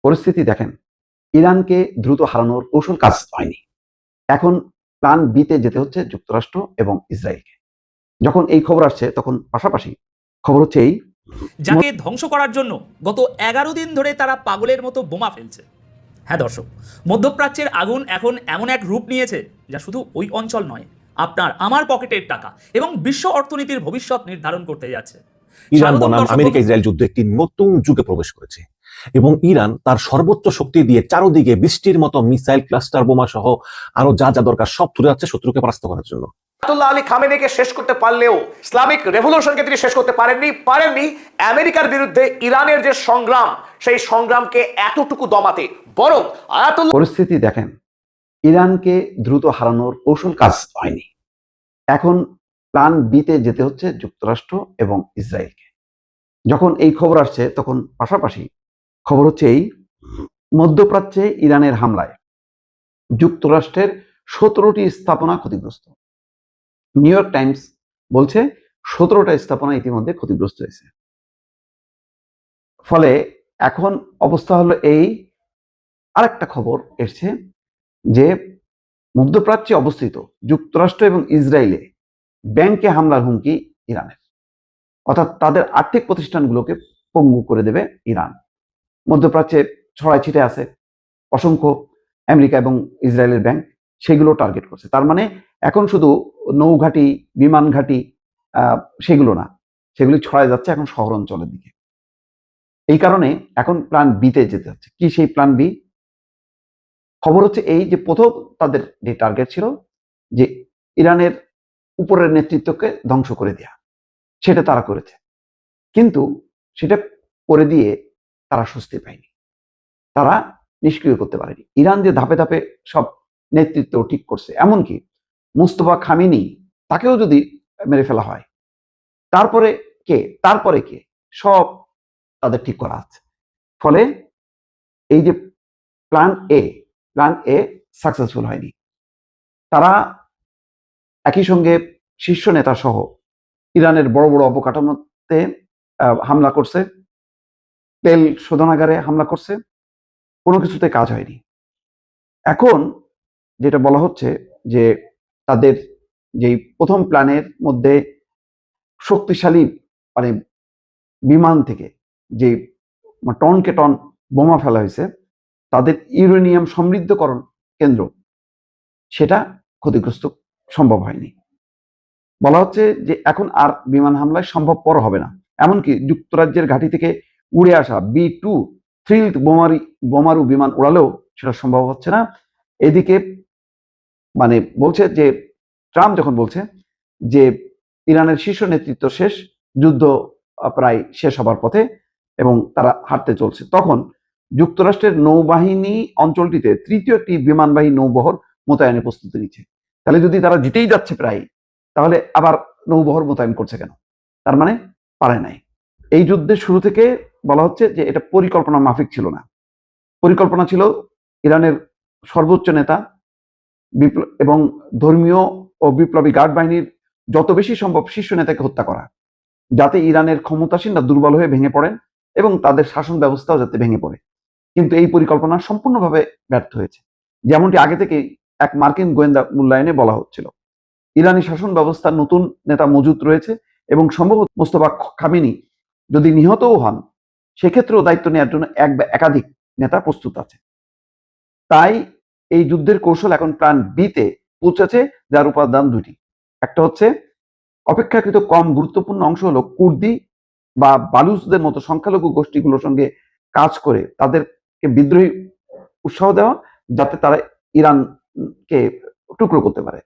পরিস্থিতি দেখেন, ইরানকে দ্রুত হারানোর কৌশল কাজ হয়নি। এখন প্ল্যান বিতে যেতে হচ্ছে যুক্তরাষ্ট্র এবং ইসরায়েলকে। যখন এই খবর আসছে তখন পাশাপাশি খবর হচ্ছে এই, যাকে ধ্বংস করার জন্য গত 11 দিন ধরে তারা পাগলের মতো বোমা ফেলছে। হ্যাঁ দর্শক, মধ্যপ্রাচ্যের আগুন এখন এমন এক রূপ নিয়েছে যা শুধু ওই অঞ্চল নয়, আপনার আমার পকেটের টাকা এবং বিশ্ব অর্থনীতির ভবিষ্যৎ নির্ধারণ করতে যাচ্ছে। ইরান বনাম আমেরিকা ইসরায়েল যুদ্ধ একটি নতুন যুগে প্রবেশ করেছে এবং ইরান তার সর্বোচ্চ শক্তি দিয়ে চারদিকে বৃষ্টির মতো মিসাইল, ক্লাস্টার বোমা সহ আরো যা যা দরকার সব ছুড়ে যাচ্ছে শত্রুকে পরাস্ত করার জন্য। আয়াতুল্লাহ আলী খামেনেকে শেষ করতে পারলেও ইসলামিক রেভলিউশনকে তিনি শেষ করতে পারেননি আমেরিকার বিরুদ্ধে ইরানের যে সংগ্রাম, সেই সংগ্রামকে এতটুকু দমাতে। বরং আয়াতুল্লাহ পরিস্থিতি দেখেন, ইরানকে দ্রুত হারানোর কৌশল কাজ হয়নি। এখন প্ল্যান বিতে যেতে হচ্ছে যুক্তরাষ্ট্র এবং ইসরায়েলকে। যখন এই খবর আসছে তখন পাশাপাশি খবর হচ্ছে এই, মধ্যপ্রাচ্যে ইরানের হামলায় যুক্তরাষ্ট্রের 17টি স্থাপনা ক্ষতিগ্রস্ত। নিউ ইয়র্ক টাইমস বলছে 17টা স্থাপনা ইতিমধ্যে ক্ষতিগ্রস্ত হয়েছে। ফলে এখন অবস্থা হলো এই, আরেকটা খবর এসছে যে মধ্যপ্রাচ্যে অবস্থিত যুক্তরাষ্ট্র এবং ইসরায়েলে ব্যাংকে হামলার হুমকি ইরানের, অর্থাৎ তাদের আর্থিক প্রতিষ্ঠানগুলোকে পঙ্গু করে দেবে ইরান। মধ্যপ্রাচ্যে ছড়ায় ছিটে আছে অসংখ্য আমেরিকা এবং ইসরায়েলের ব্যাংক, সেগুলো টার্গেট করছে। তার মানে এখন শুধু নৌঘাটি, বিমান ঘাটি সেগুলো না, সেগুলি ছড়ায় যাচ্ছে এখন শহর অঞ্চলের দিকে। এই কারণে এখন প্ল্যান বিতে যেতে হচ্ছে। কি সেই প্ল্যান বি? খবর হচ্ছে এই যে প্রথম তাদের যে টার্গেট ছিল যে ইরানের উপরের নেতৃত্বকে ধ্বংস করে দেয়া, সেটা তারা করেছে, কিন্তু সেটা করে দিয়ে তারা স্বস্তি পায়নি, তারা নিষ্ক্রিয় করতে পারেনি। ইরান যে ধাপে ধাপে সব নেতৃত্ব ঠিক করছে, এমনকি মুস্তফা খামেনি তাকেও যদি মেরে ফেলা হয়, তারপরে কে সব তাদের ঠিক করা আছে। ফলে এই যে প্ল্যান এ সাকসেসফুল হয়নি। তারা একই সঙ্গে শীর্ষ নেতা সহ ইরানের বড় বড় অবকাঠামোতে হামলা করছে, তেল শোধনাগারে হামলা করছে, কোনো কিছুতে কাজ হয়নি। এখন যেটা বলা হচ্ছে যে তাদের যেই প্রথম প্ল্যানের মধ্যে শক্তিশালী মানে বিমান থেকে যে টনকে টন বোমা ফেলা হয়েছে, তাদের ইউরেনিয়াম সমৃদ্ধকরণ কেন্দ্র সেটা ক্ষতিগ্রস্ত সম্ভব হয়নি। বলা হচ্ছে যে এখন আর বিমান হামলায় সম্ভবপর হবে না। এমনকি যুক্তরাজ্যের ঘাঁটি থেকে উড়ে আসা B-2 থ্রিল্ড বোমারু বিমান উড়ালেও সেটা সম্ভব হচ্ছে না। এদিকে মানে বলছে যে ট্রাম্প যখন বলছে যে ইরানের শীর্ষ নেতৃত্ব শেষ, যুদ্ধ প্রায় শেষ হবার পথে এবং তারা হাঁটতে চলছে, তখন যুক্তরাষ্ট্রের নৌবাহিনী অঞ্চলটিতে তৃতীয় একটি বিমানবাহী নৌবহর মোতায়েনের প্রস্তুতি নিচ্ছে। তাহলে যদি তারা জিতেই যাচ্ছে প্রায়, তাহলে আবার নৌবহর মোতায়েন করছে কেন? তার মানে পারে নাই। এই যুদ্ধের শুরু থেকে বলা হচ্ছে যে এটা পরিকল্পনা মাফিক ছিল না। পরিকল্পনা ছিল ইরানের সর্বোচ্চ নেতা এবং ধর্মীয় ও বিপ্লবী গার্ড বাহিনীর যত বেশি সম্ভব শীর্ষ নেতাকে হত্যা করা, যাতে ইরানের ক্ষমতাসীনরা দুর্বল হয়ে ভেঙে পড়েন এবং তাদের শাসন ব্যবস্থাও যাতে ভেঙে পড়ে। কিন্তু এই পরিকল্পনা সম্পূর্ণভাবে ব্যর্থ হয়েছে। যেমনটি আগে থেকে এক মার্কিন গোয়েন্দা মূল্যায়নে বলা হচ্ছিল, ইরানি শাসন ব্যবস্থার নতুন নেতা মজুদ রয়েছে এবং সম্ভবত মোস্তফা খামেনি যদি নিহতও হন, সেক্ষেত্রেও দায়িত্ব নেওয়ার জন্য এক বা একাধিক নেতা প্রস্তুত আছে। তাই এই যুদ্ধের কৌশল এখন প্ল্যান বিতে পৌঁছেছে, যার উপাদান দুটি। একটা হচ্ছে অপেক্ষাকৃত কম গুরুত্বপূর্ণ অংশ হলো কুর্দি বা বালুচদের মতো সংখ্যালঘু গোষ্ঠীগুলোর সঙ্গে কাজ করে তাদেরকে বিদ্রোহী উৎসাহ দেওয়া, যাতে তারা ইরানকে টুকরো করতে পারে।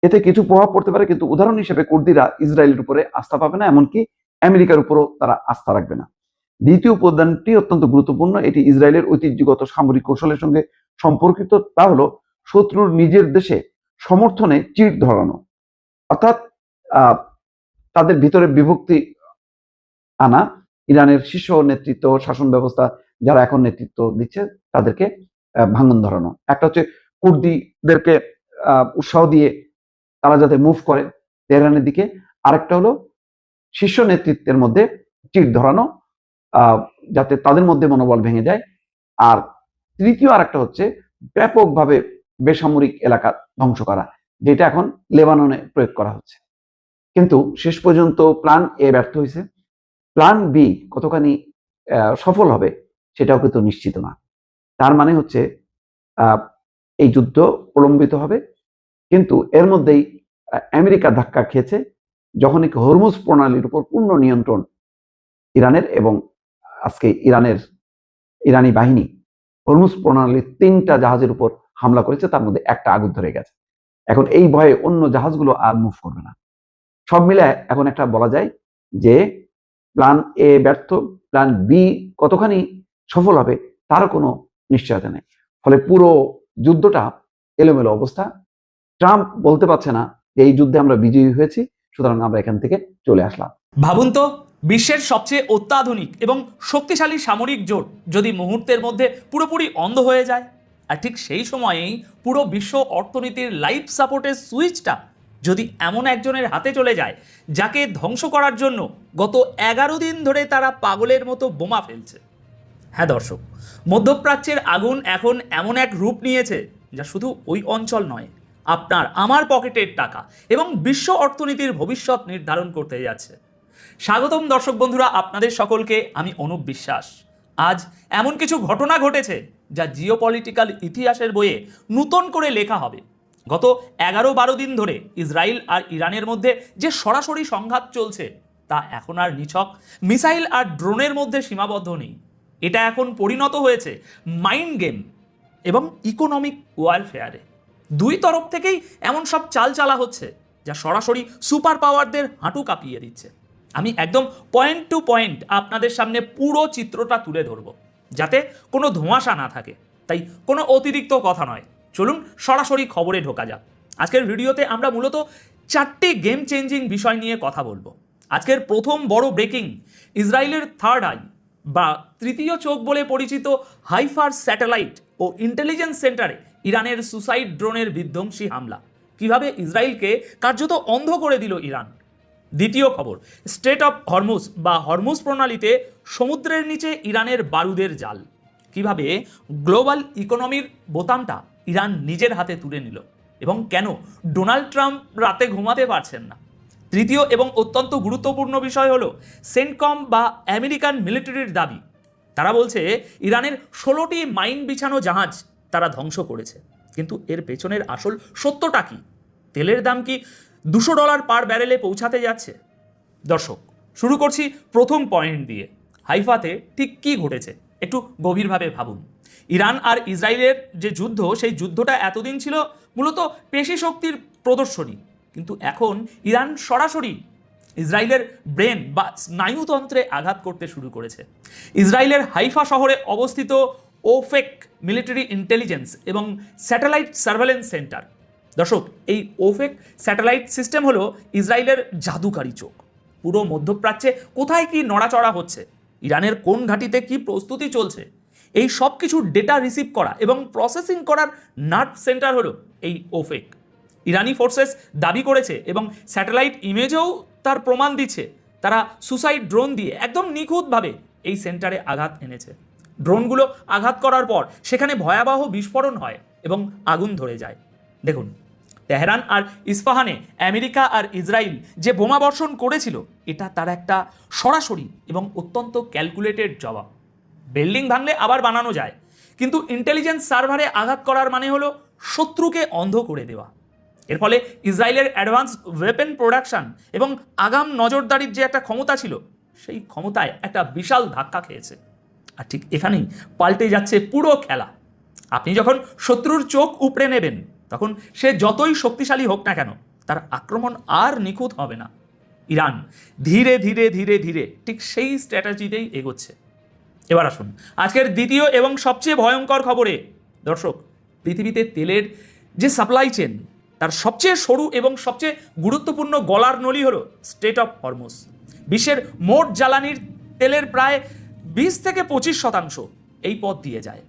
এতে কিছু প্রভাব পড়তে পারে, কিন্তু উদাহরণ হিসেবে কুর্দিরা ইসরায়েলের উপরে আস্থা পাবে না, এমনকি আমেরিকার উপরও তারা আস্থা রাখবে না। দ্বিতীয় উপাদানটি অত্যন্ত গুরুত্বপূর্ণ, এটি ইসরায়েলের ঐতিহ্যগত সামরিক কৌশলের সঙ্গে সম্পর্কিত। তা হলো শত্রুর নিজের দেশে সমর্থনে চিড় ধরানো, অর্থাৎ তাদের ভিতরে বিভক্তি আনা। ইরানের শীর্ষ নেতৃত্ব, শাসন ব্যবস্থা যারা এখন নেতৃত্ব দিচ্ছে, তাদেরকে ভাঙন ধরানো। একটা হচ্ছে কুর্দিদেরকে উৎসাহ দিয়ে তারা যাতে মুভ করে তেহরানের দিকে, আরেকটা হলো শীর্ষ নেতৃত্বের মধ্যে চিড় ধরানো, যাতে তাদের মধ্যে মনোবল ভেঙে যায়। আর তৃতীয় আর একটা হচ্ছে ব্যাপকভাবে বেসামরিক এলাকা ধ্বংস করা, যেটা এখন লেবাননে প্রয়োগ করা হচ্ছে। কিন্তু শেষ পর্যন্ত প্ল্যান এ ব্যর্থ হয়েছে। প্ল্যান বি কতখানি সফল হবে সেটাও কিন্তু নিশ্চিত না। তার মানে হচ্ছে এই যুদ্ধ প্রলম্বিত হবে, কিন্তু এর মধ্যেই আমেরিকা ধাক্কা খেয়েছে যখনই হরমুজ প্রণালীর উপর পূর্ণ নিয়ন্ত্রণ ইরানের, এবং আজকে ইরানি বাহিনী হরমুজ প্রণালীর 3টা জাহাজের উপর হামলা করেছে, তার মধ্যে একটা আগুন ধরে গেছে। এখন এই ভয়ে অন্য জাহাজগুলো আর মুভ করবে না। সব মিলে এখন একটা বলা যায় যে প্ল্যান এ ব্যর্থ, প্ল্যান বি কতখানি সফল হবে তার কোনো নিশ্চয়তা নেই। ফলে পুরো যুদ্ধটা এলোমেলো অবস্থা। ট্রাম্প বলতে পারছে না যে এই যুদ্ধে আমরা বিজয়ী হয়েছি, সুতরাং আমরা এখান থেকে চলে আসলাম। ভাবুন তো, বিশ্বের সবচেয়ে অত্যাধুনিক এবং শক্তিশালী সামরিক জোট যদি মুহূর্তের মধ্যে পুরোপুরি অন্ধ হয়ে যায়, আর ঠিক সেই সময়েই পুরো বিশ্ব অর্থনীতির লাইফ সাপোর্টের সুইচটা যদি এমন একজনের হাতে চলে যায় যাকে ধ্বংস করার জন্য গত 11 দিন ধরে তারা পাগলের মতো বোমা ফেলছে। হ্যাঁ দর্শক, মধ্যপ্রাচ্যের আগুন এখন এমন এক রূপ নিয়েছে যা শুধু ওই অঞ্চল নয়, আপনার আমার পকেটের টাকা এবং বিশ্ব অর্থনীতির ভবিষ্যৎ নির্ধারণ করতে যাচ্ছে। স্বাগতম দর্শক বন্ধুরা, আপনাদের সকলকে আমি অনুপ বিশ্বাস। আজ এমন কিছু ঘটনা ঘটেছে যা জিওপলিটিক্যাল ইতিহাসের বইয়ে নূতন করে লেখা হবে। গত 11-12 দিন ধরে ইসরায়েল আর ইরানের মধ্যে যে সরাসরি সংঘাত চলছে তা এখন আর নিছক মিসাইল আর ড্রোনের মধ্যে সীমাবদ্ধ নেই। এটা এখন পরিণত হয়েছে মাইন্ড গেম এবং ইকোনমিক ওয়ারফেয়ারে। দুই তরফ থেকেই এমন সব চাল চালা হচ্ছে যা সরাসরি সুপার পাওয়ারদের হাঁটু কাঁপিয়ে দিচ্ছে। আমি একদম পয়েন্ট টু পয়েন্ট আপনাদের সামনে পুরো চিত্রটা তুলে ধরব, যাতে কোনো ধোঁয়াশা না থাকে। তাই কোনো অতিরিক্ত কথা নয়, চলুন সরাসরি খবরে ঢোকা যাক। আজকের ভিডিওতে আমরা মূলত 4টি গেম চেঞ্জিং বিষয় নিয়ে কথা বলবো। আজকের প্রথম বড় ব্রেকিং, ইসরায়েলের থার্ড আই বা তৃতীয় চোখ বলে পরিচিত হাইফার স্যাটেলাইট ও ইন্টেলিজেন্স সেন্টারে ইরানের সুসাইড ড্রোনের বিধ্বংসী হামলা, কিভাবে ইসরায়েলকে কার্যত অন্ধ করে দিল ইরান। দ্বিতীয় খবর, স্ট্রেট অফ হরমুজ বা হরমুজ প্রণালীতে সমুদ্রের নিচে ইরানের বারুদের জাল, কিভাবে গ্লোবাল ইকোনমির বোতামটা ইরান নিজের হাতে তুলে নিল এবং কেন ডোনাল্ড ট্রাম্প রাতে ঘুমাতে পারছেন না। তৃতীয় এবং অত্যন্ত গুরুত্বপূর্ণ বিষয় হলো সেন্টকম বা আমেরিকান মিলিটারির দাবি, তারা বলছে ইরানের 16টি মাইন বিছানো জাহাজ তারা ধ্বংস করেছে। কিন্তু এর পেছনের আসল সত্যটা কি? তেলের দাম কি $200 পার ব্যারেলে পৌঁছাতে যাচ্ছে? দর্শক, শুরু করছি প্রথম পয়েন্ট দিয়ে। হাইফাতে ঠিক কী ঘটেছে একটু গভীরভাবে ভাবুন। ইরান আর ইসরায়েলের যে যুদ্ধ, সেই যুদ্ধটা এতদিন ছিল মূলত পেশি শক্তির প্রদর্শনী, কিন্তু এখন ইরান সরাসরি ইসরায়েলের ব্রেন বা স্নায়ুতন্ত্রে আঘাত করতে শুরু করেছে। ইসরায়েলের হাইফা শহরে অবস্থিত ওফেক মিলিটারি ইন্টেলিজেন্স এবং স্যাটেলাইট সার্ভেলেন্স সেন্টার। দর্শক, এই ওফেক স্যাটেলাইট সিস্টেম হলো ইসরায়েলের জাদুকারী চোখ। পুরো মধ্যপ্রাচ্যে কোথায় কি নড়াচড়া হচ্ছে, ইরানের কোন ঘাঁটিতে কি প্রস্তুতি চলছে, এই সব কিছু ডেটা রিসিভ করা এবং প্রসেসিং করার নার্ভ সেন্টার হলো এই ওফেক। ইরানি ফোর্সেস দাবি করেছে এবং স্যাটেলাইট ইমেজেও তার প্রমাণ দিচ্ছে, তারা সুসাইড ড্রোন দিয়ে একদম নিখুঁতভাবে এই সেন্টারে আঘাত এনেছে। ড্রোনগুলো আঘাত করার পর সেখানে ভয়াবহ বিস্ফোরণ হয় এবং আগুন ধরে যায়। দেখুন, তেহরান আর ইস্পাহানে আমেরিকা আর ইসরায়েল যে বোমা বর্ষণ করেছিল, এটা তার একটা সরাসরি এবং অত্যন্ত ক্যালকুলেটেড জবাব। বিল্ডিং ভাঙলে আবার বানানো যায়, কিন্তু ইন্টেলিজেন্স সার্ভারে আঘাত করার মানে হলো শত্রুকে অন্ধ করে দেওয়া। এর ফলে ইসরায়েলের অ্যাডভান্স ওয়েপেন প্রোডাকশন এবং আগাম নজরদারির যে একটা ক্ষমতা ছিল, সেই ক্ষমতায় একটা বিশাল ধাক্কা খেয়েছে। আর ঠিক এখানেই পাল্টে যাচ্ছে পুরো খেলা। আপনি যখন শত্রুর চোখ উপড়ে নেবেন, তখন সে যতই শক্তিশালী হোক না কেন, তার আক্রমণ আর নিখুঁত হবে না। ইরান ধীরে ধীরে ধীরে ধীরে ঠিক সেই স্ট্র্যাটেজিতেই এগোচ্ছে। এবার আসুন আজকের দ্বিতীয় এবং সবচেয়ে ভয়ঙ্কর খবরে। দর্শক, পৃথিবীতে তেলের যে সাপ্লাই চেন, তার সবচেয়ে সরু এবং সবচেয়ে গুরুত্বপূর্ণ গলার নলি হলো স্ট্রেট অফ হরমুজ। বিশ্বের মোট জ্বালানির তেলের প্রায় 20-25% এই পথ দিয়ে যায়।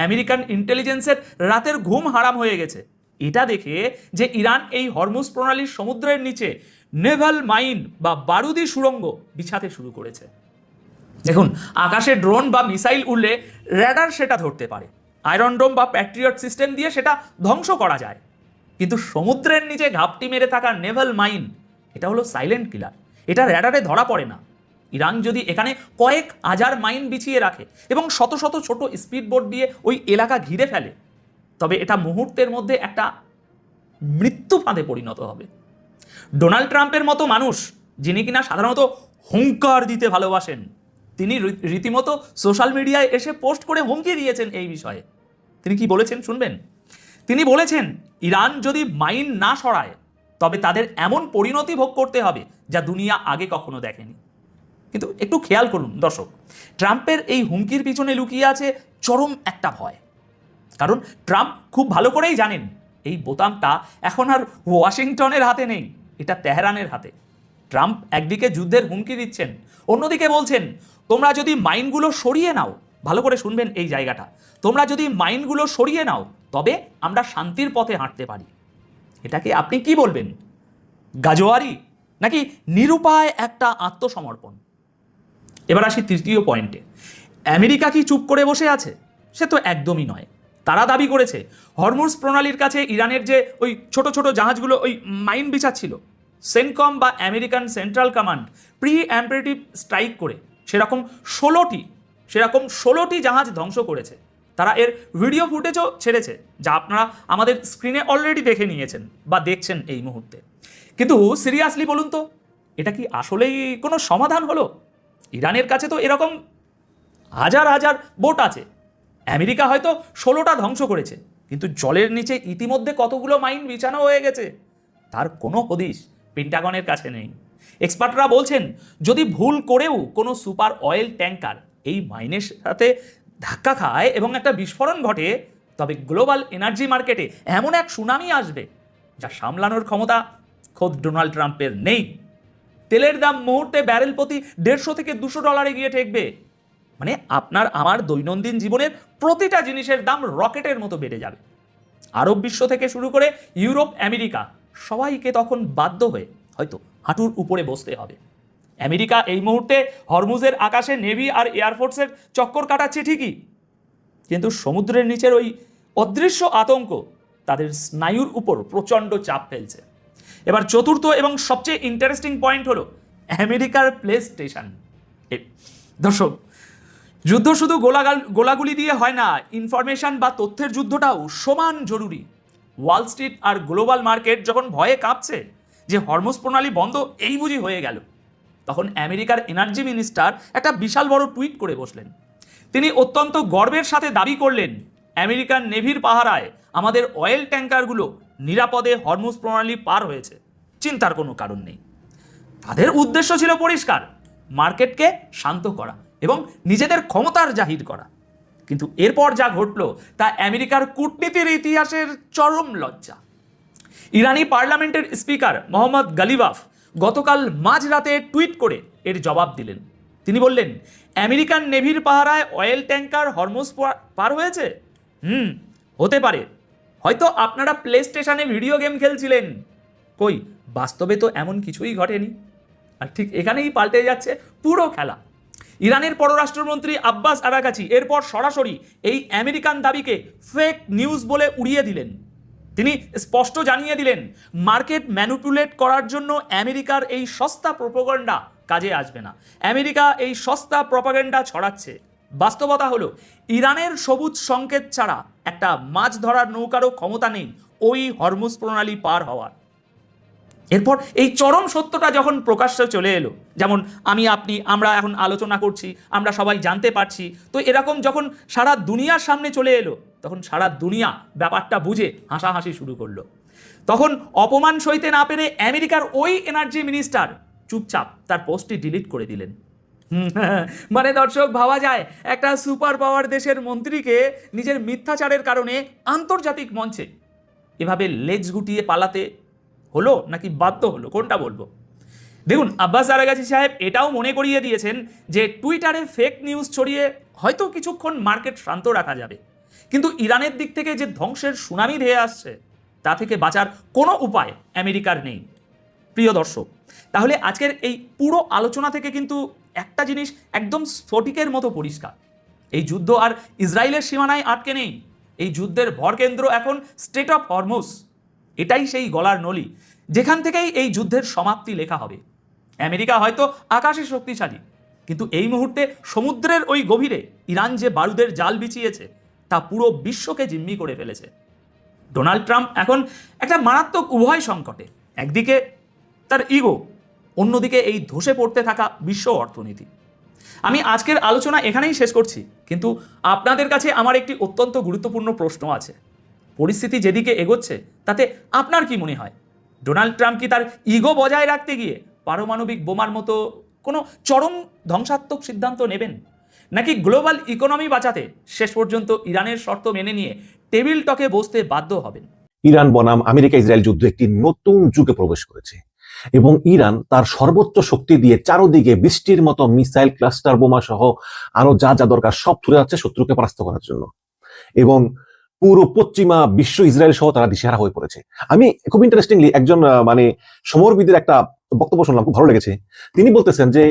আমেরিকান ইন্টেলিজেন্সের রাতের ঘুম হারাম হয়ে গেছে এটা দেখে যে ইরান এই হরমুজ প্রণালীর সমুদ্রের নিচে নেভাল মাইন বা বারুদি সুড়ঙ্গ বিছাতে শুরু করেছে। দেখুন, আকাশে ড্রোন বা মিসাইল উড়লে র্যাডার সেটা ধরতে পারে, আয়রন ডোম বা প্যাট্রিয়ট সিস্টেম দিয়ে সেটা ধ্বংস করা যায়, কিন্তু সমুদ্রের নিচে ঘাপটি মেরে থাকা নেভাল মাইন এটা হলো সাইলেন্ট কিলার, এটা র্যাডারে ধরা পড়ে না। ইরান যদি এখানে কয়েক হাজার মাইন বিছিয়ে রাখে এবং শত শত ছোট স্পিড বোট দিয়ে ওই এলাকা ঘিরে ফেলে, তবে এটা মুহূর্তের মধ্যে একটা মৃত্যু ফাঁদে পরিণত হবে। ডোনাল্ড ট্রাম্পের মতো মানুষ, যিনি কিনা সাধারণত হুঙ্কার দিতে ভালোবাসেন, তিনি রীতিমতো সোশ্যাল মিডিয়ায় এসে পোস্ট করে হুমকি দিয়েছেন এই বিষয়ে। তিনি কি বলেছেন শুনবেন? তিনি বলেছেন, ইরান যদি মাইন না সরায় তবে তাদের এমন পরিণতি ভোগ করতে হবে যা দুনিয়া আগে কখনো দেখেনি। কিন্তু একটু খেয়াল করুন দর্শক, ট্রাম্পের এই হুমকির পিছনে লুকিয়ে আছে চরম একটা ভয়। কারণ ট্রাম্প খুব ভালো করেই জানেন এই বোতামটা এখন আর ওয়াশিংটনের হাতে নেই, এটা তেহরানের হাতে। ট্রাম্প একদিকে যুদ্ধের হুমকি দিচ্ছেন, অন্যদিকে বলছেন তোমরা যদি মাইনগুলো সরিয়ে নাও, ভালো করে শুনবেন এই জায়গাটা, তোমরা যদি মাইনগুলো সরিয়ে নাও তবে আমরা শান্তির পথে হাঁটতে পারি। এটাকে আপনি কি বলবেন? গাজোয়ারি নাকি নিরুপায় একটা আত্মসমর্পণ? এবার আসি তৃতীয় পয়েন্টে। আমেরিকা কি চুপ করে বসে আছে? সে তো একদমই নয়। তারা দাবি করেছে হরমুজ প্রণালীর কাছে ইরানের যে ওই ছোট ছোট জাহাজগুলো ওই মাইন বিছাচ্ছিল, সেনকম বা American central command preemptive strike করে সেরকম 16টি জাহাজ ধ্বংস করেছে। তারা এর ভিডিও ফুটেজও ছেড়েছে, যা আপনারা আমাদের স্ক্রিনে অলরেডি দেখে নিয়েছেন বা দেখছেন এই মুহূর্তে। কিন্তু সিরিয়াসলি বলুন তো, এটা কি আসলেই কোনো সমাধান হলো? ইরানের কাছে তো এরকম হাজার হাজার বোট আছে। আমেরিকা হয়তো 16টা ধ্বংস করেছে, কিন্তু জলের নিচে ইতিমধ্যে কতগুলো মাইন বিছানো হয়ে গেছে তার কোনো হদিশ পেন্টাগনের কাছে নেই। এক্সপার্টরা বলছেন যদি ভুল করেও কোনো সুপার অয়েল ট্যাঙ্কার এই মাইনের সাথে ধাক্কা খায় এবং একটা বিস্ফোরণ ঘটে, তবে গ্লোবাল এনার্জি মার্কেটে এমন এক সুনামি আসবে যা সামলানোর ক্ষমতা খোদ ডোনাল্ড ট্রাম্পের নেই। তেলের দাম মুহূর্তে ব্যারেল প্রতি $150 থেকে $200 গিয়ে ঠেকবে। মানে আপনার আমার দৈনন্দিন জীবনের প্রতিটা জিনিসের দাম রকেটের মতো বেড়ে যাবে। আরব বিশ্ব থেকে শুরু করে ইউরোপ, আমেরিকা সবাইকে তখন বাধ্য হয়ে হয়তো হাঁটুর উপরে বসতে হবে। আমেরিকা এই মুহূর্তে হরমুজের আকাশে নেভি আর এয়ারফোর্সের চক্কর কাটাচ্ছে ঠিকই, কিন্তু সমুদ্রের নিচের ওই অদৃশ্য আতঙ্ক তাদের স্নায়ুর উপর প্রচণ্ড চাপ ফেলছে। এবার চতুর্থ এবং সবচেয়ে ইন্টারেস্টিং পয়েন্ট হলো আমেরিকার প্লে স্টেশন। দর্শক, যুদ্ধ শুধু গোলাগুলি দিয়ে হয় না, ইনফরমেশন বা তথ্যের যুদ্ধটাও সমান জরুরি। ওয়াল স্ট্রিট আর গ্লোবাল মার্কেট যখন ভয়ে কাঁপছে যে হরমুজ প্রণালী বন্ধ এই বুঝি হয়ে গেল, তখন আমেরিকার এনার্জি মিনিস্টার একটা বিশাল বড় টুইট করে বসলেন। তিনি অত্যন্ত গর্বের সাথে দাবি করলেন আমেরিকান নেভির পাহারায় আমাদের অয়েল ট্যাঙ্কারগুলো নিরাপদে হরমুজ প্রণালী পার হয়েছে, চিন্তার কোনো কারণ নেই। তাদের উদ্দেশ্য ছিল পরিষ্কার, মার্কেটকে শান্ত করা এবং নিজেদের ক্ষমতার জাহির করা। কিন্তু এরপর যা ঘটল তা আমেরিকার কূটনীতির ইতিহাসের চরম লজ্জা। ইরানি পার্লামেন্টের স্পিকার মোহাম্মদ গালিবাফ গতকাল মাঝরাতে টুইট করে এর জবাব দিলেন। তিনি বললেন, আমেরিকান নেভির পাহারায় অয়েল ট্যাঙ্কার হরমুজ পার হয়েছে? হতে পারে, হয়তো আপনারা প্লে স্টেশনে ভিডিও গেম খেলছিলেন। কই, বাস্তবে তো এমন কিছুই ঘটেনি। আর ঠিক এখানেই পাল্টে যাচ্ছে পুরো খেলা। ইরানের পররাষ্ট্রমন্ত্রী আব্বাস আরাগাচি এরপর সরাসরি এই আমেরিকান দাবিকে ফেক নিউজ বলে উড়িয়ে দিলেন। তিনি স্পষ্ট জানিয়ে দিলেন মার্কেট ম্যানিপুলেট করার জন্য আমেরিকার এই সস্তা প্রোপাগান্ডা কাজে আসবে না। আমেরিকা এই সস্তা প্রপাগান্ডা ছড়াচ্ছে। বাস্তবতা হলো ইরানের সবুজ সংকেত ছাড়া একটা মাছ ধরার নৌকারও ক্ষমতা নেই ওই হরমুজ প্রণালী পার হওয়ার। এরপর এই চরম সত্যটা যখন প্রকাশ্যে চলে এলো, যেমন আমরা এখন আলোচনা করছি, আমরা সবাই জানতে পারছি, তো এরকম যখন সারা দুনিয়ার সামনে চলে এলো, তখন সারা দুনিয়া ব্যাপারটা বুঝে হাসাহাসি শুরু করলো। তখন অপমান সইতে না পেরে আমেরিকার ওই এনার্জি মিনিস্টার চুপচাপ তার পোস্টটি ডিলিট করে দিলেন। মানে দর্শক, ভাবা যায় একটা সুপার পাওয়ার দেশের মন্ত্রীকে নিজের মিথ্যাচারের কারণে আন্তর্জাতিক মঞ্চে এভাবে লেজ গুটিয়ে পালাতে হলো নাকি বাধ্য হলো, কোনটা বলবো? দেখুন, আব্বাস আরাগাচি সাহেব এটাও মনে করিয়ে দিয়েছেন যে টুইটারে ফেক নিউজ ছড়িয়ে হয়তো কিছুক্ষণ মার্কেট শান্ত রাখা যাবে, কিন্তু ইরানের দিক থেকে যে ধ্বংসের সুনামি ধেয়ে আসছে তা থেকে বাঁচার কোনো উপায় আমেরিকার নেই। প্রিয় দর্শক, তাহলে আজকের এই পুরো আলোচনা থেকে কিন্তু একটা জিনিস একদম স্ফটিকের মতো পরিষ্কার, এই যুদ্ধ আর ইসরায়েলের সীমানায় আটকে নেই। এই যুদ্ধের ভরকেন্দ্র এখন স্ট্রেট অফ হরমুজ। এটাই সেই গলার নলি যেখান থেকেই এই যুদ্ধের সমাপ্তি লেখা হবে। আমেরিকা হয়তো আকাশে শক্তিশালী, কিন্তু এই মুহূর্তে সমুদ্রের ওই গভীরে ইরান যে বারুদের জাল বিছিয়েছে তা পুরো বিশ্বকে জিম্মি করে ফেলেছে। ডোনাল্ড ট্রাম্প এখন একটা মারাত্মক উভয় সংকটে, একদিকে তার ইগো, অন্যদিকে এই ধসে পড়তে থাকা বিশ্ব অর্থনীতি। আমি আজকের আলোচনা এখানেই শেষ করছি, কিন্তু আপনাদের কাছে আমার একটি অত্যন্ত গুরুত্বপূর্ণ প্রশ্ন আছে। পরিস্থিতি যেদিকে এগোচ্ছে তাতে আপনার কি মনে হয়? ডোনাল্ড ট্রাম্প কি তার ইগো বজায় রাখতে গিয়ে পারমাণবিক বোমার মতো কোনো চরম ধ্বংসাত্মক সিদ্ধান্ত নেবেন, নাকি গ্লোবাল ইকোনমি বাঁচাতে শেষ পর্যন্ত ইরানের শর্ত মেনে নিয়ে টেবিল টকে বসতে বাধ্য হবেন? ইরান বনাম আমেরিকা ইসরায়েল যুদ্ধ একটি নতুন যুগে প্রবেশ করেছে এবং ইরান তার সর্বোচ্চ শক্তি দিয়ে চারদিকে বৃষ্টির মতো মিসাইল, ক্লাস্টার বোমা সহ আরো যা যা দরকার সব ছুড়ে যাচ্ছে শত্রুকে পরাস্ত করার জন্য। এবং পুরো পশ্চিমা বিশ্ব ইসরায়েল সহ তারা দিশেহারা হয়ে পড়েছে। আমি খুব ইন্টারেস্টিংলি একজন সমরবিদের একটা বক্তব্য শুনলাম, খুব ভালো লেগেছে। তিনি বলতেছেন যে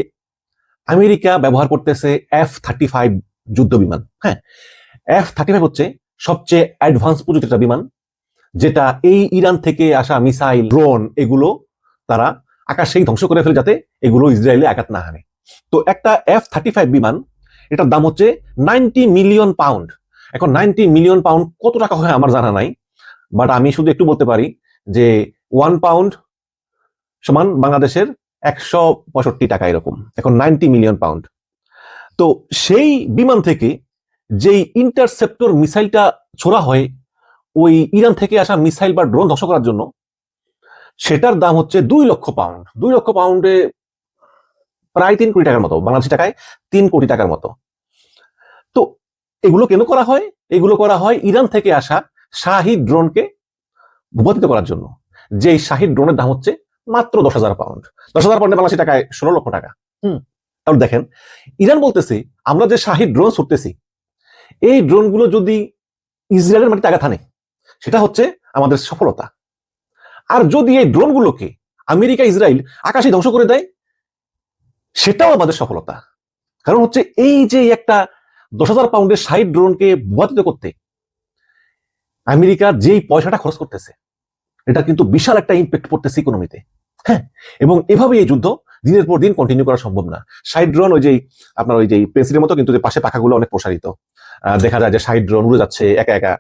আমেরিকা ব্যবহার করতেছে F-35 যুদ্ধ বিমান। হ্যাঁ, F-35 হচ্ছে সবচেয়ে অ্যাডভান্স প্রযুক্তির একটা বিমান, যেটা এই ইরান থেকে আসা মিসাইল, ড্রোন এগুলো তারা আকাশেই ধ্বংস করে ফেলে যাতে এগুলো ইসরায়েলে আঘাত না হানে। তো একটা F-35 বিমান, এটার দাম হচ্ছে 90 মিলিয়ন পাউন্ড। এখন 90 মিলিয়ন পাউন্ড কত টাকা হয় আমার জানা নাই, বাট আমি শুধু একটু বলতে পারি যে 1 পাউন্ড সমান বাংলাদেশের 165 টাকা এরকম। এখন 90 মিলিয়ন পাউন্ড। তো সেই বিমান থেকে যেই ইন্টারসেপ্টর মিসাইলটা ছোড়া হয় ওই ইরান থেকে আসা মিসাইল বা ড্রোন ধ্বংস করার জন্য, সেটার দাম হচ্ছে 2 লক্ষ পাউন্ড। 2 লক্ষ পাউন্ডে প্রায় 3 কোটি টাকার মতো, বাংলাদেশি টাকায় 3 কোটি টাকার মতো। তো এগুলো কেন করা হয়? এগুলো করা হয় ইরান থেকে আসা শাহিদ ড্রোনকে ভূপাতিত করার জন্য। যে শাহিদ ড্রোনের দাম হচ্ছে মাত্র 10,000 পাউন্ড। 10,000 পাউন্ডে বাংলাদেশি টাকায় 16 লক্ষ টাকা। তাহলে দেখেন, ইরান বলতেছে আমরা যে শাহিদ ড্রোন ছুটতেছি, এই ড্রোনগুলো যদি ইসরায়েলের মাটিতে আঘাত হানে সেটা হচ্ছে আমাদের সফলতা। আর যদি এই ড্রোনগুলোকে আমেরিকা ইসরায়েল আকাশে ধ্বংস করে দেয় সেটাও আমাদের সফলতা। কারণ হচ্ছে এই যে একটা 10,000 পাউন্ডের শাহিদ ড্রোনকে ভূপাতিত করতে আমেরিকা যেই পয়সাটা খরচ করতেছে, এটা কিন্তু বিশাল একটা ইম্প্যাক্ট পড়তেছে ইকোনমিতে। হ্যাঁ, এবং এভাবে এই যুদ্ধ দিনের পর দিন কন্টিনিউ করা সম্ভব না। শাহিদ ড্রোন ওই যে আপনার ওই যে পেন্সিলের মতো, কিন্তু যে পাশে পাখাগুলো অনেক প্রসারিত। দেখা যায় যে শাহিদ ড্রোন উড়ে যাচ্ছে একা একা,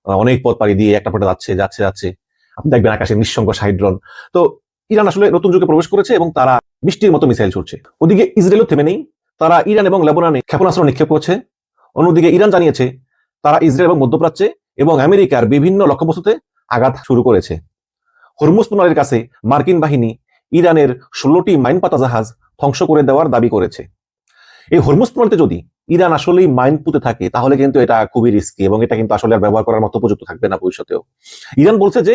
অনেক পথ পাড়ি দিয়ে একটা পথে যাচ্ছে যাচ্ছে যাচ্ছে আপনি দেখবেন আকাশে নিঃসঙ্গ শাহিদ ড্রোন। তো ইরান আসলে নতুন যুগে প্রবেশ করেছে এবং তারা বৃষ্টির মতো মিসাইল ছুড়ছে। ওদিকে ইসরায়েলও থেমে নেই, তারা ইরান এবং লেবাননে ক্ষেপণাস্ত্র নিক্ষেপ করছে। অন্যদিকে ইরান জানিয়েছে তারা ইসরায়েল এবং মধ্যপ্রাচ্যে এবং আমেরিকার বিভিন্ন লক্ষ্যবস্তুতে আঘাত শুরু করেছে। হরমুজ প্রণালীর কাছে মার্কিন বাহিনী ইরানের 16টি মাইন পাতা জাহাজ ধ্বংস করে দেওয়ার দাবি করেছে। এই হরমুজ প্রণালীতে যদি ইরান আসলেই মাইন পুঁতে থাকে তাহলে কিন্তু এটা খুবই রিস্কি এবং এটা কিন্তু আসলে আর ব্যবহার করার মতো উপযুক্ত থাকবে না ভবিষ্যতেও। ইরান বলছে যে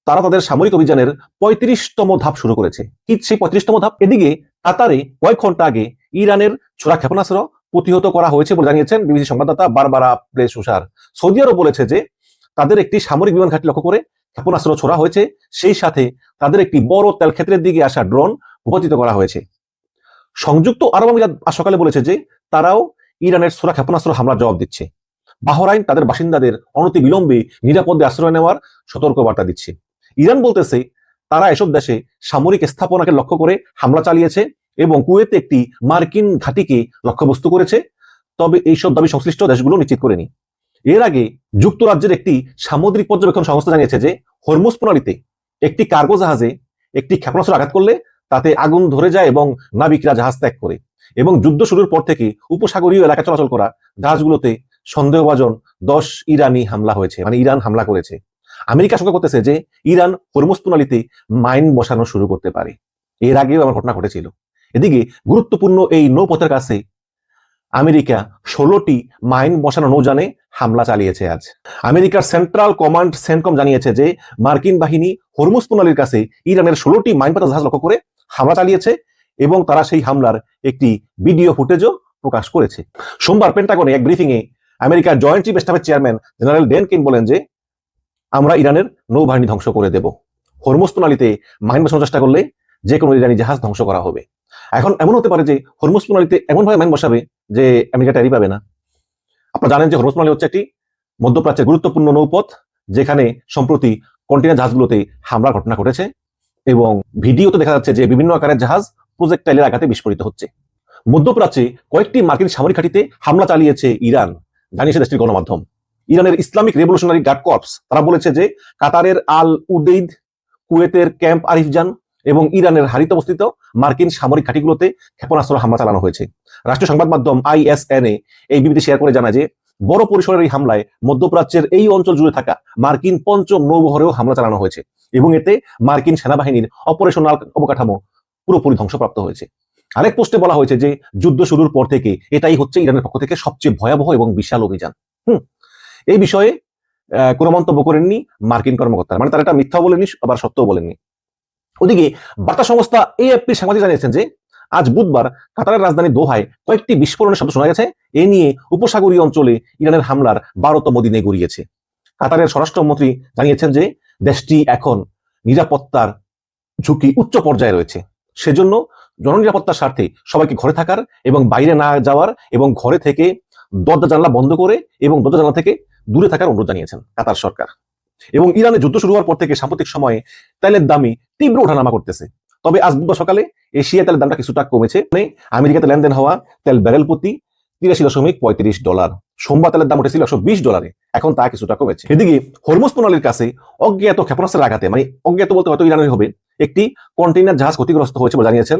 তারা তাদের সামরিক অভিযানের 35তম ধাপ শুরু করেছে। কি সেই 35তম ধাপ? এদিকে কাতারে কয়েক ঘন্টা আগে ইরানের ছোড়া ক্ষেপণাস্ত্র প্রতিহত করা হয়েছে বলে জানিয়েছেন বিবিসি সংবাদদাতা বারবারা প্লেসুসার। সৌদি আরব বলেছে যে তাদের একটি সামরিক বিমান ঘাঁটি লক্ষ্য করে ক্ষেপণাস্ত্র ছোড়া হয়েছে, সেই সাথে তাদের একটি বড় তেল ক্ষেত্রের দিকে আসা ড্রোন ভূপাতিত করা হয়েছে। সংযুক্ত আরব আমিরাত আজ সকালে বলেছে যে তারাও ইরানের ছোড়া ক্ষেপণাস্ত্র হামলার জবাব দিচ্ছে। বাহরাইন তাদের বাসিন্দাদের অনতি বিলম্বে নিরাপদে আশ্রয় নেওয়ার সতর্ক বার্তা দিচ্ছে। ইরান বলতেছে তারা এসব দেশে সামরিক স্থাপনাকে লক্ষ্য করে হামলা চালিয়েছে এবং কুয়েতে একটি মার্কিন ঘাঁটিকে লক্ষ্যবস্তু করেছে, তবে এইসব দাবি সংশ্লিষ্ট দেশগুলো নিশ্চিত করেনি। এর আগে যুক্তরাজ্যের একটি সামুদ্রিক পর্যবেক্ষণ সংস্থা জানিয়েছে যে হরমুজ প্রণালীতে একটি কার্গো জাহাজে একটি ক্ষেপণাস্ত্র আঘাত করলে তাতে আগুন ধরে যায় এবং নাবিকরা জাহাজ ত্যাগ করে। এবং যুদ্ধ শুরুর পর থেকে উপসাগরীয় এলাকা চলাচল করা জাহাজগুলোতে সন্দেহভাজন 10 ইরানি হামলা হয়েছে, মানে ইরান হামলা করেছে। আমেরিকা আশঙ্কা করতেছে যে ইরান হরমুজ প্রণালীতে মাইন বসানো শুরু করতে পারে। এর আগেও আমার ঘটনা ঘটেছিল। এদিকে গুরুত্বপূর্ণ এই নৌপথের কাছে আমেরিকা 16টি মাইন বসানো নৌযানে হামলা চালিয়েছে। আজ আমেরিকার সেন্ট্রাল কমান্ড সেন্টকম জানিয়েছে যে মার্কিন বাহিনী হরমুজ প্রণালীর কাছে ইরানের 16টি মাইন পাতা জাহাজ লক্ষ্য করে হামলা চালিয়েছে এবং তারা সেই হামলার একটি ভিডিও ফুটেজও প্রকাশ করেছে। সোমবার পেন্টাগনে এক ব্রিফিং এ আমেরিকার জয়েন্ট চিফ স্টাফের চেয়ারম্যান জেনারেল ডেন কিন বলেন যে আমরা ইরানের নৌবাহিনী ধ্বংস করে দেব। হরমুজ প্রণালীতে মাইন বসানোর চেষ্টা করলে যে কোনো ইরানি জাহাজ ধ্বংস করা হবে। এখন এমন হতে পারে যে হরমুজ প্রণালীতে এমন ভাবে ম্যান বসাবে যে আমেরিকা ট্যারিফ পাবে না। আপনারা জানেন যে হরমুজ প্রণালী হচ্ছে একটি মধ্যপ্রাচ্যের গুরুত্বপূর্ণ নৌপথ, যেখানে সম্প্রতি কন্টেইনার জাহাজগুলোতে হামলার ঘটনা ঘটেছে এবং ভিডিওতে দেখা যাচ্ছে যে বিভিন্ন আকারের জাহাজ প্রজেক্টাইলের আঘাতে বিস্ফোরিত হচ্ছে। মধ্যপ্রাচ্যে কয়েকটি মার্কিন সামরিক ঘাঁটিতে হামলা চালিয়েছে ইরান, জানিয়েছে দেশটির গণমাধ্যম। ইরানের ইসলামিক রেভলিউশনারি গার্ড কর্পস তারা বলেছে যে কাতারের আল উদেইদ, কুয়েতের ক্যাম্প আরিফজান এবং ইরানের হারিতে অবস্থিত মার্কিন সামরিক ঘাঁটিগুলোতে ক্ষেপণাস্ত্র হামলা চালানো হয়েছে। রাষ্ট্রীয় সংবাদ মাধ্যম ISNA এই বিবৃতি শেয়ার করে জানায় যে বড় পরিসরের এই হামলায় মধ্যপ্রাচ্যের এই অঞ্চল জুড়ে থাকা মার্কিন পঞ্চম নৌবহরেও হামলা চালানো হয়েছে এবং এতে মার্কিন সেনাবাহিনীর অপারেশনাল অবকাঠামো পুরোপুরি ধ্বংসপ্রাপ্ত হয়েছে। আরেক পোস্টে বলা হয়েছে যে যুদ্ধ শুরুর পর থেকে এটাই হচ্ছে ইরানের পক্ষ থেকে সবচেয়ে ভয়াবহ এবং বিশাল অভিযান। এই বিষয়ে কোনো মন্তব্য করেননি মার্কিন কর্মকর্তারা, মানে তারা এটা মিথ্যা বলেননি আবার সত্যও বলেননি। ওদিকে বার্তা সংস্থা AFP সাংবাদিক জানিয়েছেন যে আজ বুধবার কাতারের রাজধানী দোহায় কয়েকটি বিস্ফোরণের শব্দ শোনা গেছে। এ নিয়ে উপসাগরীয় অঞ্চলে ইরানের হামলার 12তম দিনে গড়িয়েছে। কাতারের স্বরাষ্ট্রমন্ত্রী জানিয়েছেন যে দেশটি এখন নিরাপত্তার ঝুঁকি উচ্চ পর্যায়ে রয়েছে, সেজন্য জননিরাপত্তার স্বার্থে সবাইকে ঘরে থাকার এবং বাইরে না যাওয়ার এবং ঘরে থেকে দরজা জানলা বন্ধ করে এবং দরজা জানলা থেকে দূরে থাকার অনুরোধ জানিয়েছেন কাতার সরকার। এবং ইরানে যুদ্ধ শুরু হওয়ার পর থেকে সাম্প্রতিক সময়ে তেলের দামই তীব্র ওঠানামা করতেছে। তবে আজ বুধবার সকালে এশিয়া তেলের দামটা কিছুটা কমেছে। আমেরিকাতে লেনদেন হওয়া তেল ব্যারেল প্রতি $83.35। সোমবার তেলের দাম উঠেছিল $120, এখন তা কিছুটা কমেছে। এদিকে হরমুজ প্রণালীর কাছে অজ্ঞাত ক্ষেপণাস্ত্রের আঘাতে, মানে অজ্ঞাত বলতে হয়তো ইরানের হবে, একটি কন্টেইনার জাহাজ ক্ষতিগ্রস্ত হয়েছে বলে জানিয়েছেন।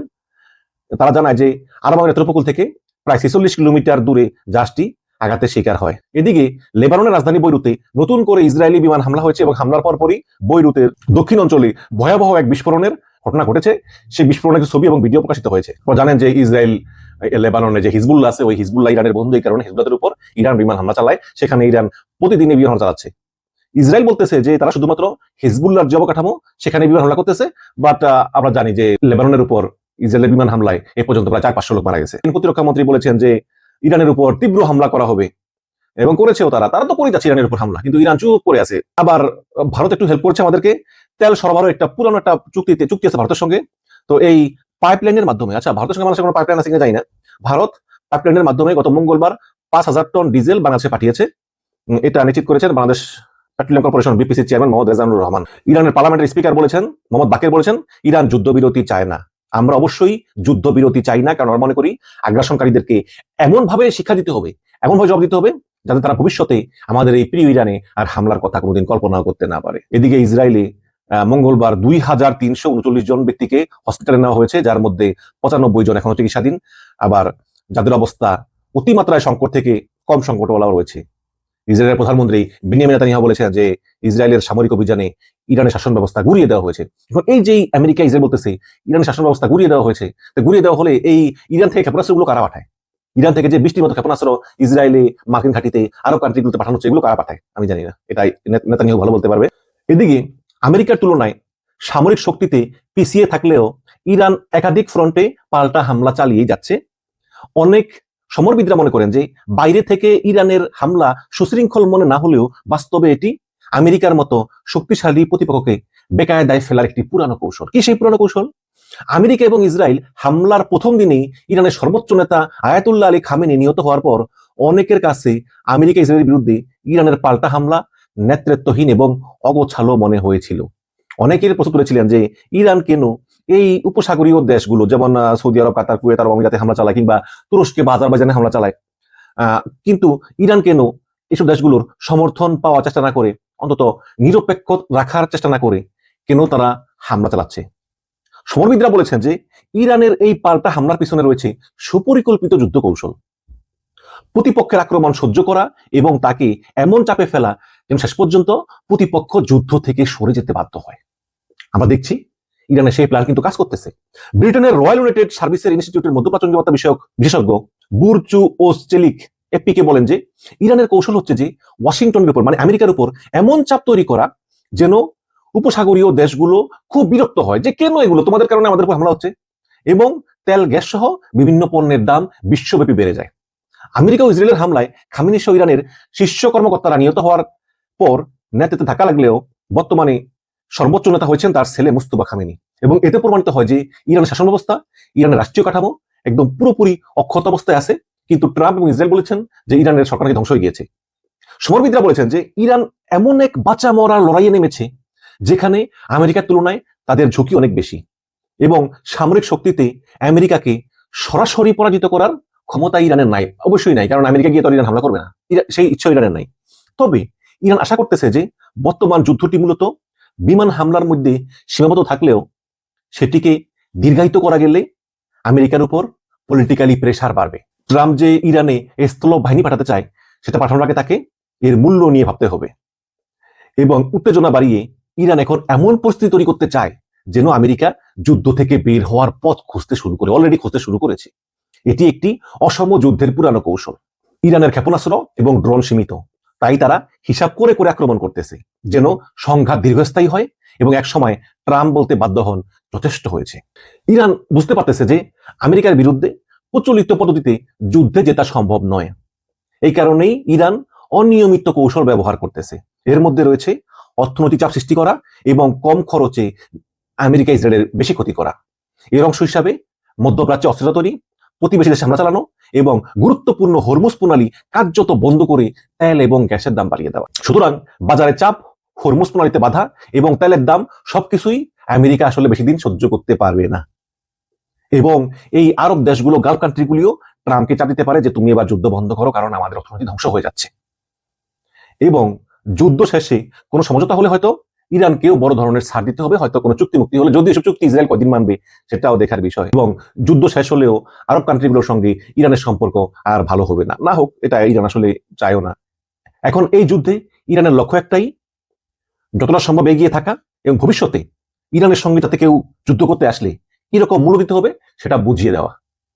তারা জানায় যে আরব আমিরাতের উপকূল থেকে প্রায় 46 কিলোমিটার দূরে জাহাজটি আঘাতের শিকার হয়। এদিকে লেবাননের রাজধানী বৈরুতে নতুন করে ইসরায়েলি বিমান হামলা হয়েছে এবং হামলার পরপরই বৈরুতের দক্ষিণ অঞ্চলে ভয়াবহ এক বিস্ফোরণের ঘটনা ঘটেছে। সেই বিস্ফোরণের ছবি এবং ভিডিও প্রকাশিত হয়েছে। আপনারা জানেন যে ইসরায়েল লেবাননে যে হিজবুল্লাহ আছে, ওই হিজবুল্লাহ ইরানের বন্ধু, এই কারণে হিজবুল্লাহের উপর ইরান বিমান হামলা চালায়। সেখানে ইরান প্রতিদিনই বিমান হামলা চালাচ্ছে। ইসরায়েল বলতেছে যে তারা শুধুমাত্র হিজবুল্লাহর যে অবকাঠামো সেখানে বিমান হামলা করতেছে, বাট আমরা জানি যে লেবাননের উপর ইসরায়েলের বিমান হামলায় এ পর্যন্ত প্রায় 400-500 লোক মারা গেছে। প্রতিরক্ষা মন্ত্রী বলেছেন যে ইরানের উপর তীব্র হামলা করা হবে এবং করেছেও। তারা তো করে যাচ্ছে ইরানের উপর হামলা, কিন্তু ইরান চুপ করে আছে। আবার ভারত একটু হেল্প করছে আমাদেরকে, তেল সরবরাহ একটা পুরানো একটা চুক্তি আছে ভারতের সঙ্গে। তো এই পাইপলাইনের মাধ্যমে, আচ্ছা ভারতের সঙ্গে মানুষের কোনো পাইপলাইন আছে কিনা জানি না, ভারত পাইপলাইনের মাধ্যমে গত মঙ্গলবার 5000 টন ডিজেল বাংলাদেশে পাঠিয়েছে। এটা নিশ্চিত করেছেন Bangladesh petroleum corporation BPC chairman Mohammad Rezanur Rahman. ইরানের পার্লামেন্টের স্পিকার বলেছেন, মোহাম্মদ বাকের বলেছেন, ইরান যুদ্ধবিরতি চায় না। আমরা অবশ্যই যুদ্ধবিরতি চাই না, কারণ আমরা মনে করি আগ্রাসনকারীদেরকে এমন ভাবে শিক্ষা দিতে হবে, এমন ভাবে জবাব দিতে হবে যাতে তারা ভবিষ্যতে আমাদের এই প্রিয় ইরানে আর হামলার কথা কোনোদিন কল্পনা করতে না পারে। এদিকে ইসরায়েলে মঙ্গলবার 2339 জন ব্যক্তিকে হসপিটালে নেওয়া হয়েছে, যার মধ্যে 95 জন এখনো চিকিৎসাধীন, আবার যাদের অবস্থা অতিমাত্রায় সংকট থেকে কম সংকট বলা রয়েছে। ইসরায়েলের প্রধানমন্ত্রী বেনিয়ামিন নেতানিয়াহু বলেছেন যে ইসরায়েলের সামরিক অভিযানে ইরানের শাসন ব্যবস্থা গুড়িয়ে দেওয়া হয়েছে। এখন এই যে আমেরিকা ইসরায়েল বলতেছে ইরানের শাসন ব্যবস্থা গুড়িয়ে দেওয়া হয়েছে, গুড়িয়ে দেওয়া হলে এই ইরান থেকে ক্ষেপণাস্ত্রগুলো কারা পাঠায়? ইরান থেকে যে 20টির মতো ক্ষেপণাস্ত্র ইসরায়েলে মার্কিন ঘাঁটিতে আরব কান্ট্রিগুলোতে পাঠানো হচ্ছে, এগুলো কারা পাঠায় আমি জানি না, এটাই নেতানিয়াহু ভালো বলতে পারবে। এদিকে আমেরিকার তুলনায় সামরিক শক্তিতে পিছিয়ে থাকলেও ইরান একাধিক ফ্রন্টে পাল্টা হামলা চালিয়ে যাচ্ছে। অনেক সমরবিদরা মনে করেন যে বাইরে থেকে ইরানের হামলা সুশৃঙ্খল মনে না হলেও বাস্তবে এটি আমেরিকার মতো শক্তিশালী প্রতিপক্ষকে বেকায়দায় ফেলার একটি পুরানো কৌশল। কি সেই পুরানো কৌশল? আমেরিকা এবং ইসরায়েল হামলার প্রথম দিনেই ইরানের সর্বোচ্চ নেতা আয়াতুল্লাহ আলী খামেনি নিহত হওয়ার পর অনেকের কাছে আমেরিকা ইসরায়েলের বিরুদ্ধে ইরানের পাল্টা হামলা নেতৃত্বহীন এবং অগোছালো মনে হয়েছিল। অনেকের প্রশ্ন তুলেছিলেন যে ইরান কেন এই উপসাগরীয় দেশগুলো যেমন সৌদি আরব, কাতার, কুয়েত, আরব আমিরাতে হামলা চালায় কিংবা তুরস্কে বা আজারবাইজানে হামলা চালায়, কিন্তু ইরান কেন এসব দেশগুলোর সমর্থন পাওয়ার চেষ্টা না করে, অন্তত নিরপেক্ষ রাখার চেষ্টা না করে কেন তারা হামলা চালাচ্ছে? সমরবিদরা বলেছেন যে ইরানের এই পাল্টা হামলার পিছনে রয়েছে সুপরিকল্পিত যুদ্ধ কৌশল, প্রতিপক্ষের আক্রমণ সহ্য করা এবং তাকে এমন চাপে ফেলা যেন শেষ পর্যন্ত প্রতিপক্ষ যুদ্ধ থেকে সরে যেতে বাধ্য হয়। আমরা দেখছি ইরানের সেই প্ল্যান কিন্তু কাজ করতেছে। ব্রিটেনের রয়্যাল ইউনাইটেড সার্ভিসের ইনস্টিটিউটের মধ্যপ্রাচ্য নিরাপত্তা বিষয়ক বিশেষজ্ঞ বুরচু ওস্টেলিক এপিকে বলেন যে ইরানের কৌশল হচ্ছে যে ওয়াশিংটনের উপর, মানে আমেরিকার উপর এমন চাপ তৈরি করা যেন উপসাগরীয় দেশগুলো খুব বিরক্ত হয় যে কেন এগুলো তোমাদের কারণে আমাদের উপর হামলা হচ্ছে, এবং তেল গ্যাস সহ বিভিন্ন পণ্যের দাম বিশ্বব্যাপী বেড়ে যায়। আমেরিকা ও ইসরায়েলের হামলায় খামেনি সহ ইরানের শীর্ষ কর্মকর্তারা নিহত হওয়ার পর নেতৃত্বে ধাক্কা লাগলেও বর্তমানে সর্বোচ্চ নেতা হয়েছেন তার ছেলে মুস্তফা খামেনি। এবং এতে প্রমাণিত হয় যে ইরানের শাসন ব্যবস্থা, ইরানের রাষ্ট্রীয় কাঠামো একদম পুরোপুরি অক্ষত অবস্থায় আছে। কিন্তু ট্রাম্প এবং ইসরায়েল বলেছেন যে ইরানের সরকার ধ্বংস হয়ে গিয়েছে। সমরবিদরা বলেছেন যে ইরান এমন এক বাঁচা মরার লড়াইয়ে নেমেছে যেখানে আমেরিকার তুলনায় তাদের ঝুঁকি অনেক বেশি, এবং সামরিক শক্তিতে আমেরিকাকে সরাসরি পরাজিত করার ক্ষমতা ইরানের নাই, অবশ্যই নাই, কারণ আমেরিকা গিয়ে তো ইরান হামলা করবে না, সেই ইচ্ছা ইরানের নাই। তবে ইরান আশা করতেছে যে বর্তমান যুদ্ধটি মূলত বিমান হামলার মধ্যে সীমাবদ্ধ থাকলেও সেটিকে দীর্ঘায়িত করা গেলে আমেরিকার উপর পলিটিক্যালি প্রেসার বাড়বে। ট্রাম্প যে ইরানে স্থল বাহিনী পাঠাতে চায়, সেটা পাঠানোর আগে তাকে এর মূল্য নিয়ে ভাবতে হবে। এবং উত্তেজনা বাড়িয়ে ইরান এখন এমন পরিস্থিতি তৈরি করতে চায় যেন আমেরিকা যুদ্ধ থেকে বের হওয়ার পথ খুঁজতে শুরু করে, অলরেডি খুঁজতে শুরু করেছে। এটি একটি অসম যুদ্ধের পুরানো কৌশল। ইরানের ক্ষেপণাস্ত্র এবং ড্রোন সীমিত, তাই তারা হিসাব করে করে আক্রমণ করতেছে যেন সংঘাত দীর্ঘস্থায়ী হয় এবং এক সময় ট্রাম্প বলতে বাধ্য হন যথেষ্ট হয়েছে। ইরান বুঝতে পারতেছে যে আমেরিকার বিরুদ্ধে প্রচলিত পদ্ধতিতে যুদ্ধে জেতা সম্ভব নয়। এই কারণেই ইরান অনিয়মিত কৌশল ব্যবহার করতেছে। এর মধ্যে রয়েছে অর্থনৈতিক চাপ সৃষ্টি করা এবং কম খরচে আমেরিকা ইসরায়েলের বেশি ক্ষতি করা। এর অংশ হিসাবে মধ্যপ্রাচ্যে অস্ত্র তৈরি, প্রতিবেশী দেশে হামলা চালানো এবং গুরুত্বপূর্ণ হরমুজ প্রণালী কার্যত বন্ধ করে তেল এবং গ্যাসের দাম বাড়িয়ে দেওয়া। সুতরাং বাজারে চাপ, হরমুজ প্রণালীতে বাধা এবং তেলের দাম সবকিছুই আমেরিকা আসলে বেশি দিন সহ্য করতে পারবে না। এবং এই আরব দেশগুলো, গালফ কান্ট্রিগুলিও ট্রাম্পকে চাপ দিতে পারে যে তুমি এবার যুদ্ধ বন্ধ করো, কারণ আমাদের অর্থনীতি ধ্বংস হয়ে যাচ্ছে। এবং যুদ্ধ শেষে কোনো সমঝোতা হলে হয়তো ইরানকেও বড় ধরনের ছাড় দিতে হবে, হয়তো কোনো চুক্তি মুক্তি হলে, যদিও এসব চুক্তি ইসরায়েল কদিন মানবে সেটাও দেখার বিষয়। এবং যুদ্ধ শেষ হলেও আরব কান্ট্রিগুলোর সঙ্গে ইরানের সম্পর্ক আর ভালো হবে না, না হোক, এটা ইরান আসলে চায়ও না। এখন এই যুদ্ধে ইরানের লক্ষ্য একটাই, যতটা সম্ভব এগিয়ে থাকা এবং ভবিষ্যতে ইরানের সঙ্গে যাতে কেউ যুদ্ধ করতে আসলে কিরকম মূল্য দিতে হবে সেটা বুঝিয়ে দেওয়া।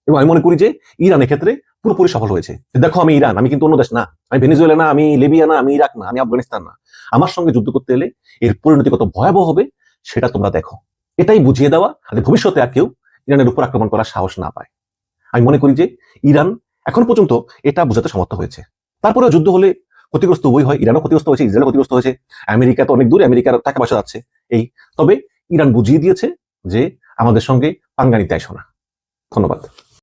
এবং আমি মনে করি যে ইরানের ক্ষেত্রে পুরোপুরি সফল হয়েছে। দেখো, আমি ইরান, আমি কিন্তু অন্য দেশ না, আমি ভেনেজুয়েলা না, আমি লিবিয়া না, আমি ইরাক না, আমি আফগানিস্তান না। আমার সঙ্গে যুদ্ধ করতে এলে এর পরিণতি কত ভয়াবহ হবে সেটা তোমরা দেখো। এটাই বুঝিয়ে দেওয়া, যাতে ভবিষ্যতে আর কেউ ইরানের উপর আক্রমণ করার সাহস না পায়। আমি মনে করি যে ইরান এখন পর্যন্ত এটা বোঝাতে সমর্থ হয়েছে। তারপরেও যুদ্ধ হলে ক্ষতিগ্রস্ত উভয় হয়, ইরানও ক্ষতিগ্রস্ত হয়েছে, ইসরায়েলও ক্ষতিগ্রস্ত হয়েছে, আমেরিকা তো অনেক দূরে, আমেরিকার টাকা পয়সা যাচ্ছে। তবে ইরান বুঝিয়ে দিয়েছে যে আমাদের সঙ্গে পাঙ্গা নিতে আইসো না। ধন্যবাদ।